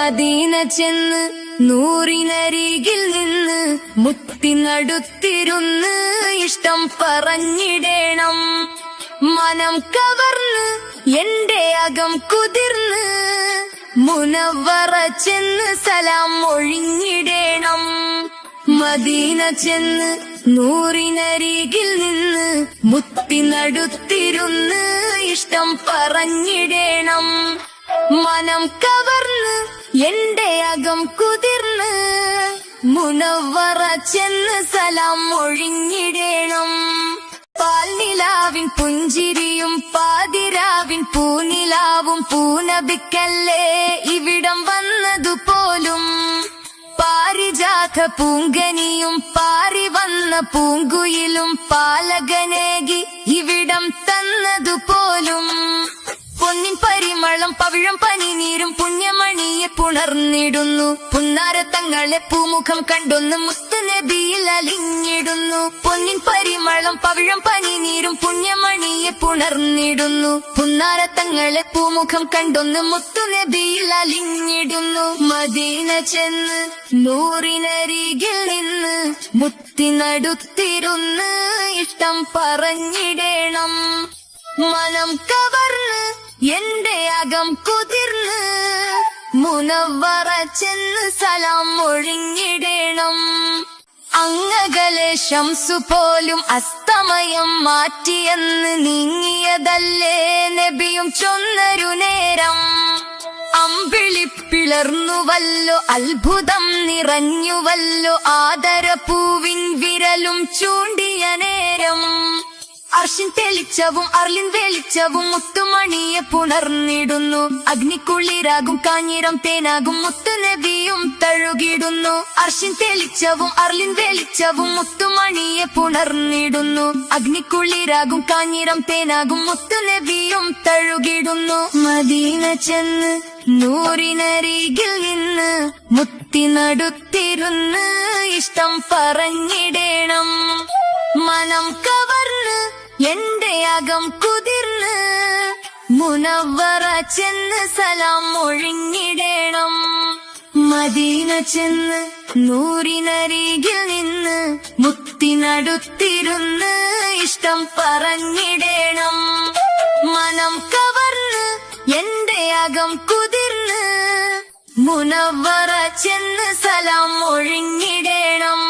Medina ചെന്ന് നൂറിനരികിൽ നിന്ന് മുത്തിനടുത്തിരുന്ന് ഇഷ്ടം പറഞ്ഞിടേണം. മനം കവർന്ന് എന്റെ അകം കുതിർന്ന് മുനവ്വറ ചെന്ന് സലാം ഒഴിഞ്ഞിടേണം. മദീന ചെന്ന് നൂറിനരികിൽ നിന്ന് മുത്തിനടുത്തിരുന്ന് ഇഷ്ടം പറഞ്ഞിടേണം. മനം കവർന്ന് എന്റെ അകം കുതിർന്ന് മുനവ്വറ ചെന്ന് സലാം ഒഴിഞ്ഞിടേണം. പാൽനിലാവിൻ പുഞ്ചിരിയും പാതിരാവിൻ പൂനിലാവും പൂനബിക്കല്ലേ ഇവിടം വന്നതുപോലും. പാരിജാത പൂങ്കനിയും പാറി വന്ന പൂങ്കുയിലും പാലകനേകി ഇവിടം തന്നതുപോലും. പൊന്നിൻ പരിമളം പവിഴം പനിനീരും പുണ്യമണിയെ പുണർന്നിടുന്നു. പുന്നാരത്തങ്ങളെ പൂമുഖം കണ്ടൊന്ന് മുത്തുനബിയിൽ അലിഞ്ഞിടുന്നു. പൊന്നിൻ പരിമളം പവിഴം പനിനീരും പുണ്യമണിയെ പുണർന്നിടുന്നു. പുന്നാരത്തങ്ങളെ പൂമുഖം കണ്ടൊന്ന് മുത്തുനബിയിൽ അലിഞ്ഞിടുന്നു. മദീന ചെന്ന് നൂറിനരികിൽ നിന്ന് മുത്തിനടുത്തിരുന്ന് ഇഷ്ടം പറഞ്ഞിടേണം. മനം കവർന്ന് എന്റെ അകം കുതിർന്ന് മുനവ്വറ ചെന്ന് സലാം ഒഴിഞ്ഞിടേണം. അങ്ങകലെ ശംസു പോലും അസ്തമയം മാറ്റിയെന്ന് നീങ്ങിയതല്ലേ നബിയും ചൊന്നൊരു നേരം. അമ്പിളി പിളർന്നുവല്ലോ അത്ഭുതം നിറഞ്ഞുവല്ലോ ആദരപൂവിൻ വിരലും ചൂണ്ടിയ നേരം. അർഷിൻ തെളിച്ചവും അർലിൻ വെളിച്ചവും മുത്തുമണിയെ പുണർന്നിടുന്നു. അഗ്നിക്കുള്ളിരാകും കാഞ്ഞിരം തേനാകും മുത്തുനബിയും തഴുകിടുന്നു. അർഷിൻ തെളിച്ചവും അർലിൻ വെളിച്ചവും മുത്തുമണിയെ പുണർന്നിടുന്നു. അഗ്നിക്കുള്ളിരാകും കാഞ്ഞിരം തേനാകും മുത്തുനബിയും തഴുകിടുന്നു. മദീന ചെന്ന് നൂറിനരികിൽ നിന്ന് മുത്തിനടുത്തിരുന്ന് ഇഷ്ടം പറഞ്ഞിടേണം. മനം കവർന്ന് എന്റെ അകം കുതിർന്ന് മുനവ്വറ ചെന്ന് സലാം ഒഴിഞ്ഞിടേണം. മദീന ചെന്ന് നൂറിനരികിൽ നിന്ന് മുത്തിനടുത്തിരുന്ന് ഇഷ്ടം പറഞ്ഞിടേണം. മനം കവർന്ന് എന്റെ അകം കുതിർന്ന് മുനവ്വറ ചെന്ന് സലാം ഒഴിഞ്ഞിടേണം.